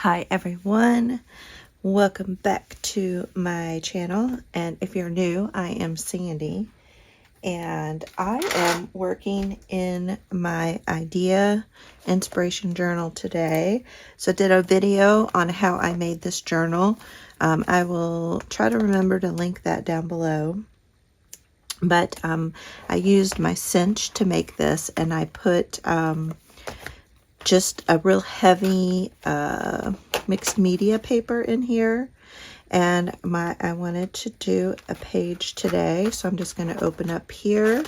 Hi everyone, welcome back to my channel, and if you're new, I am Sandy and I am working in my idea inspiration journal today. So I did a video on how I made this journal. I will try to remember to link that down below. But I used my cinch to make this, and I put just a real heavy mixed media paper in here, and I wanted to do a page today, so I'm just going to open up here,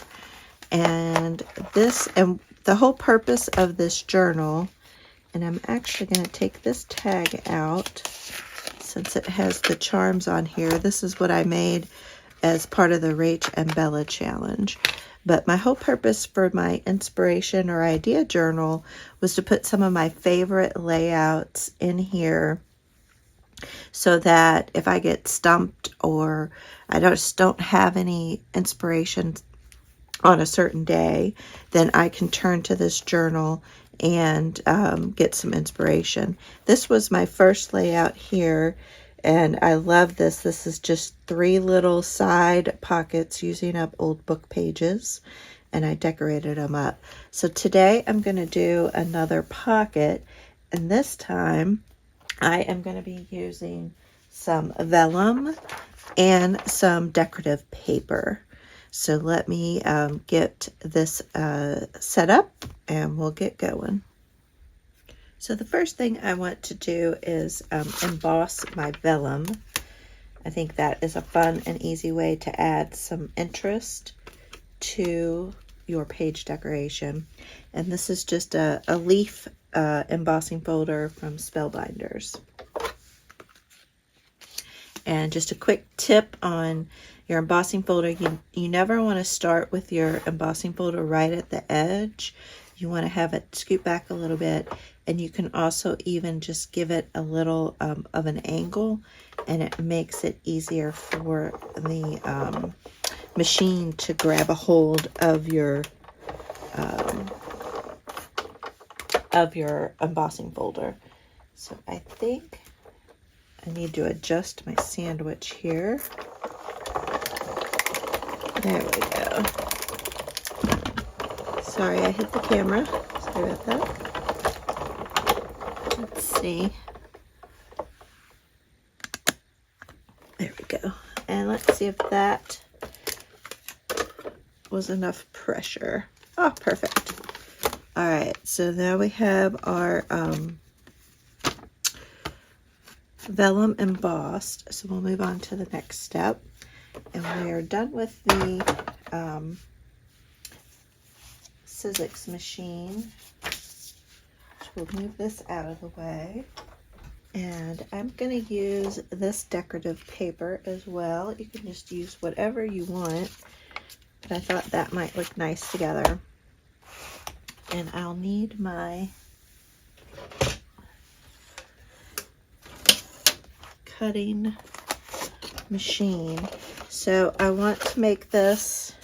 and the whole purpose of this journal, and I'm actually going to take this tag out since it has the charms on here. This is what I made as part of the Rach and Bella challenge. But my whole purpose for my inspiration or idea journal was to put some of my favorite layouts in here so that if I get stumped or I just don't have any inspiration on a certain day, then I can turn to this journal and get some inspiration. This was my first layout here, and I love this. This is just 3 little side pockets using up old book pages, and I decorated them up. So today I'm going to do another pocket, and this time I am going to be using some vellum and some decorative paper. So let me get this set up and we'll get going. So the first thing I want to do is emboss my vellum. I think that is a fun and easy way to add some interest to your page decoration. And this is just a leaf embossing folder from Spellbinders. And just a quick tip on your embossing folder, you never want to start with your embossing folder right at the edge. You want to have it scoot back a little bit, and you can also even just give it a little of an angle, and it makes it easier for the machine to grab a hold of your embossing folder. So I think I need to adjust my sandwich here. There we go. Sorry, I hit the camera. Sorry about that. Let's see. There we go. And let's see if that was enough pressure. Oh, perfect. All right, so now we have our vellum embossed. So we'll move on to the next step. And we are done with the Sizzix machine. So we'll move this out of the way. And I'm going to use this decorative paper as well. You can just use whatever you want, but I thought that might look nice together. And I'll need my cutting machine. So I want to make this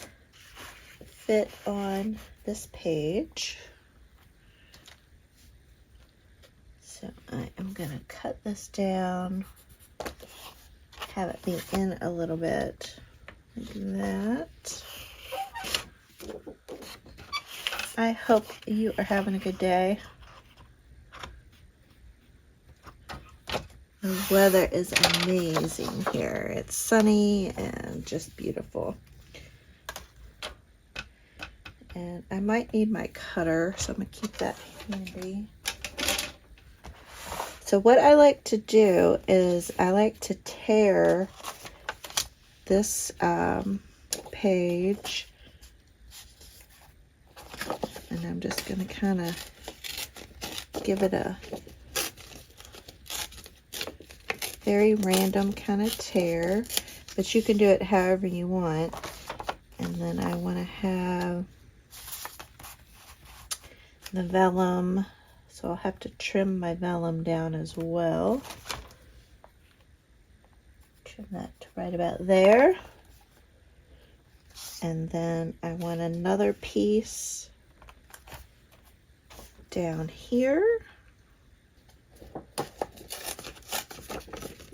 fit on this page. So I am going to cut this down, have it be in a little bit like that. I hope you are having a good day. The weather is amazing here. It's sunny and just beautiful. And I might need my cutter, so I'm going to keep that handy. So what I like to do is I like to tear this page, and I'm just going to kind of give it a very random kind of tear, but you can do it however you want. And then I want to have the vellum, so I'll have to trim my vellum down as well. Trim that to right about there. And then I want another piece down here.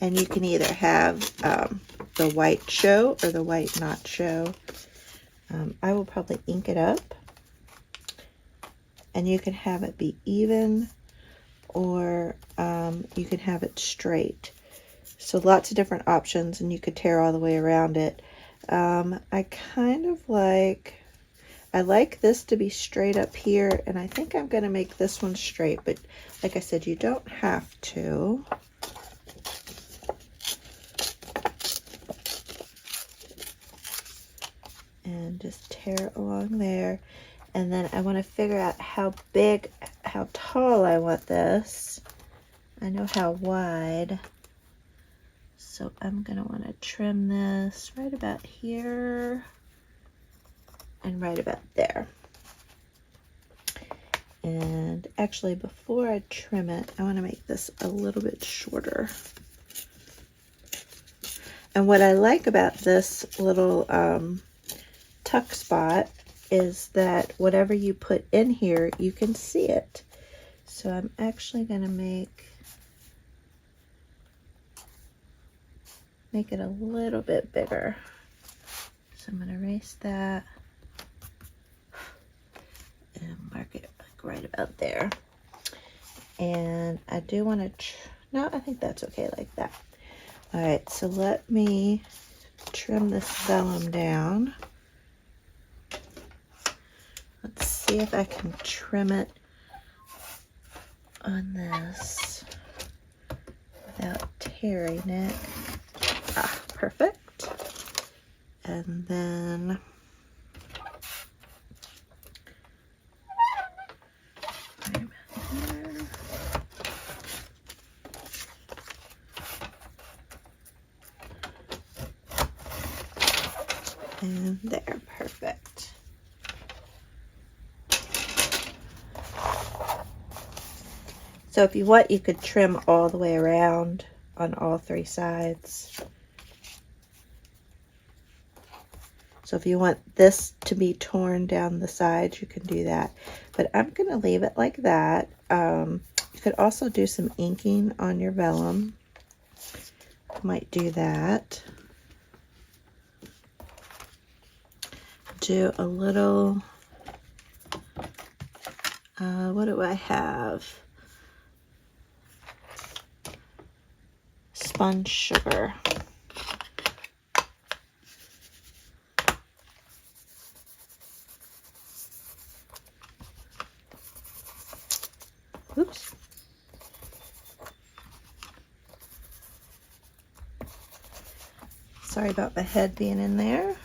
And you can either have the white show or the white not show. I will probably ink it up. And you can have it be even, or you can have it straight. So lots of different options, and you could tear all the way around it. I like this to be straight up here, and I think I'm going to make this one straight, but like I said, you don't have to. And just tear along there. And then I want to figure out how tall I want this. I know how wide. So I'm going to want to trim this right about here and right about there. And actually, before I trim it, I want to make this a little bit shorter. And what I like about this little tuck spot is that whatever you put in here, you can see it. So I'm actually going to make it a little bit bigger. So I'm going to erase that and mark it like right about there. And I do want to, no, I think that's okay like that. All right, so let me trim this vellum down. Let's see if I can trim it on this without tearing it. Ah, perfect. And then and there, perfect. So if you want, you could trim all the way around on all three sides. So if you want this to be torn down the sides, you can do that. But I'm going to leave it like that. You could also do some inking on your vellum. I might do that. Do a little, what do I have? Sponge sugar. Oops. Sorry about my head being in there.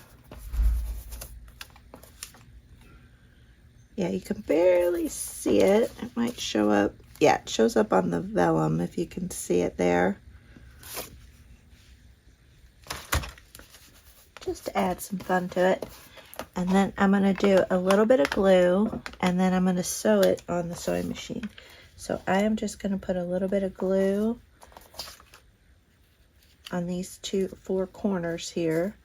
Yeah, you can barely see it. It might show up. Yeah, it shows up on the vellum if you can see it there. Just to add some fun to it. And then I'm going to do a little bit of glue, and then I'm going to sew it on the sewing machine. So I am just going to put a little bit of glue on these four corners here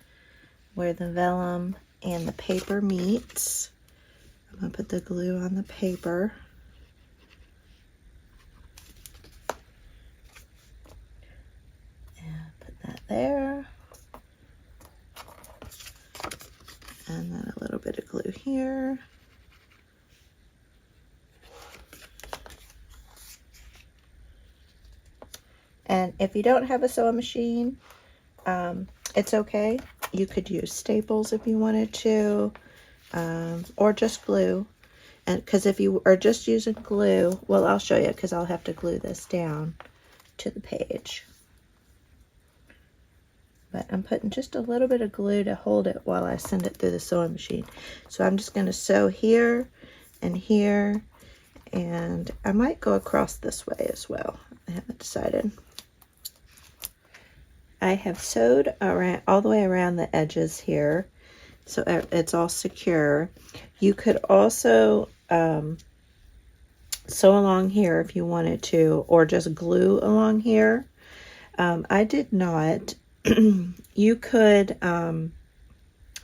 where the vellum and the paper meets. I'm going to put the glue on the paper. And put that there. And then a little bit of glue here. And if you don't have a sewing machine, it's okay. You could use staples if you wanted to, or just glue. And because if you are just using glue, well, I'll show you because I'll have to glue this down to the page. But I'm putting just a little bit of glue to hold it while I send it through the sewing machine. So I'm just going to sew here and here, and I might go across this way as well. I haven't decided. I have sewed around all the way around the edges here, so it's all secure. You could also sew along here if you wanted to, or just glue along here. I did not. You could, and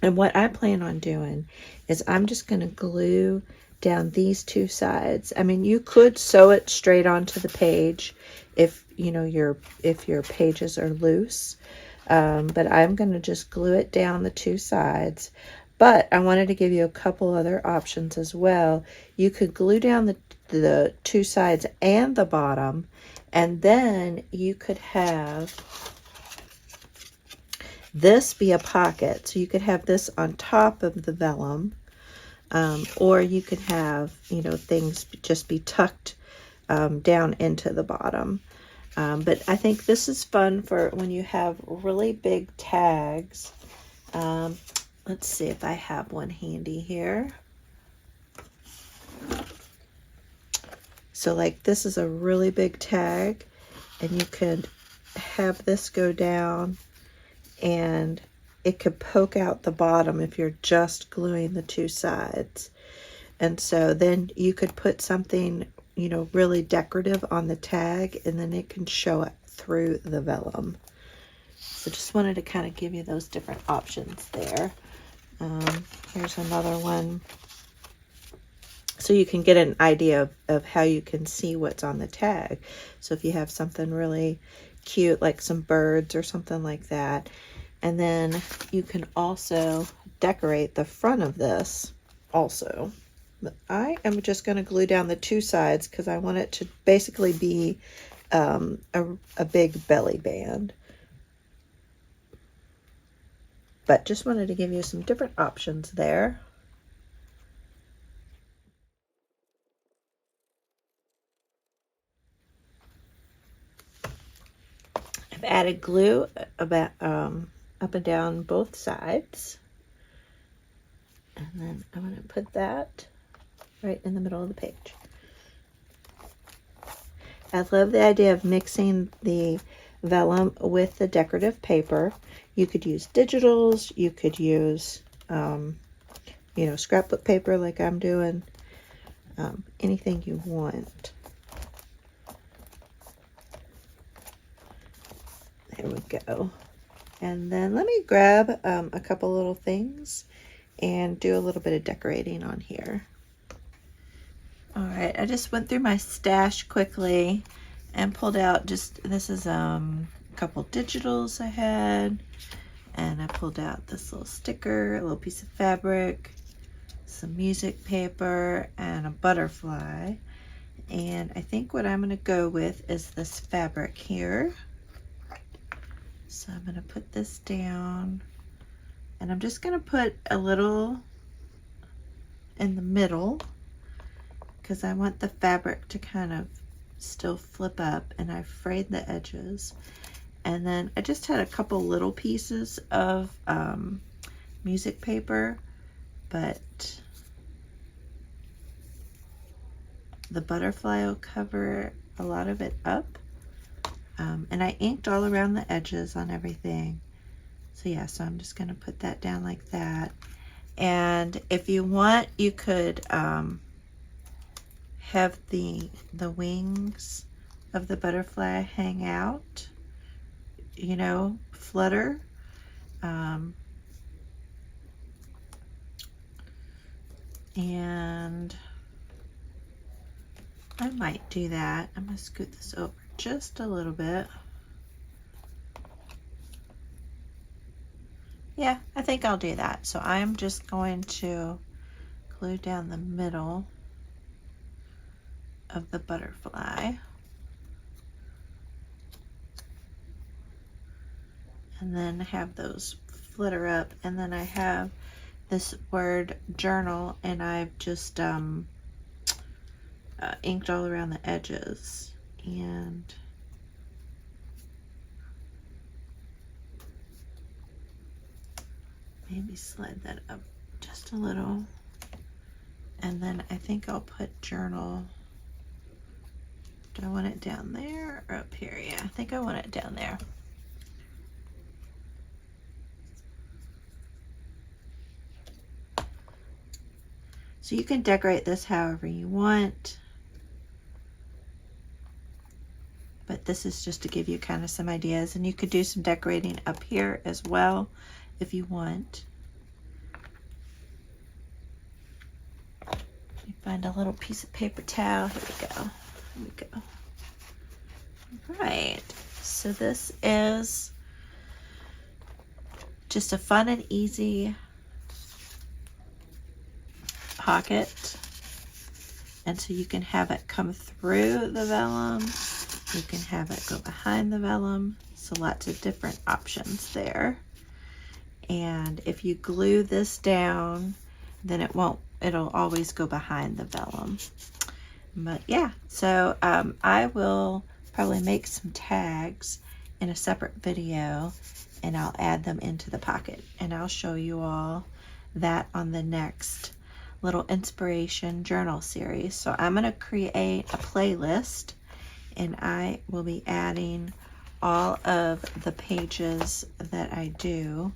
what I plan on doing is I'm just going to glue down these two sides. I mean, you could sew it straight onto the page if you know if your pages are loose, but I'm going to just glue it down the two sides. But I wanted to give you a couple other options as well. You could glue down the two sides and the bottom, and then you could have this be a pocket. So you could have this on top of the vellum, or you could have, you know, things just be tucked down into the bottom. But I think this is fun for when you have really big tags. Let's see if I have one handy here. So like this is a really big tag, and you could have this go down, and it could poke out the bottom if you're just gluing the two sides. And so then you could put something, you know, really decorative on the tag, and then it can show it through the vellum. So just wanted to kind of give you those different options there. Here's another one. So you can get an idea of how you can see what's on the tag. So if you have something really cute, like some birds or something like that. And then you can also decorate the front of this also. But I am just going to glue down the two sides because I want it to basically be a big belly band. But just wanted to give you some different options there. I've added glue about up and down both sides. And then I'm going to put that right in the middle of the page. I love the idea of mixing the vellum with the decorative paper. You could use digitals, you could use, you know, scrapbook paper like I'm doing, anything you want. There we go. And then let me grab a couple little things and do a little bit of decorating on here. All right, I just went through my stash quickly and pulled out this is a couple digitals I had, and I pulled out this little sticker, a little piece of fabric, some music paper, and a butterfly. And I think what I'm going to go with is this fabric here. So I'm going to put this down, and I'm just going to put a little in the middle because I want the fabric to kind of still flip up, and I've frayed the edges. And then I just had a couple little pieces of music paper, but the butterfly will cover a lot of it up. And I inked all around the edges on everything. So yeah, so I'm just going to put that down like that. And if you want, you could have the wings of the butterfly hang out, you know, flutter. And I might do that. I'm going to scoot this over just a little bit. Yeah, I think I'll do that. So I'm just going to glue down the middle of the butterfly. And then have those flitter up. And then I have this word journal, and I've just inked all around the edges. And maybe slide that up just a little. And then I think I'll put journal. Do I want it down there or up here? Yeah, I think I want it down there. So you can decorate this however you want, but this is just to give you kind of some ideas, and you could do some decorating up here as well if you want. You Find a little piece of paper towel. Here we go. Here we go. All right. So this is just a fun and easy pocket. And so you can have it come through the vellum. You can have it go behind the vellum. So lots of different options there. And if you glue this down, then it'll always go behind the vellum. But yeah, so I will probably make some tags in a separate video, and I'll add them into the pocket, and I'll show you all that on the next little inspiration journal series. So I'm going to create a playlist, and I will be adding all of the pages that I do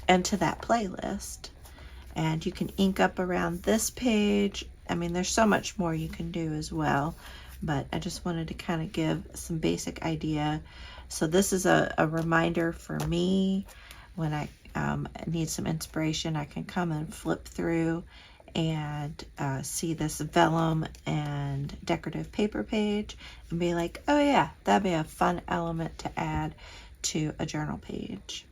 into that playlist. And you can ink up around this page. I mean, there's so much more you can do as well, but I just wanted to kind of give some basic idea. So this is a reminder for me when I need some inspiration. I can come and flip through and see this vellum and decorative paper page and be like, oh yeah, that'd be a fun element to add to a journal page.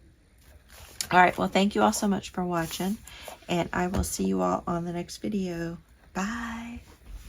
All right, well, thank you all so much for watching, and I will see you all on the next video. Bye.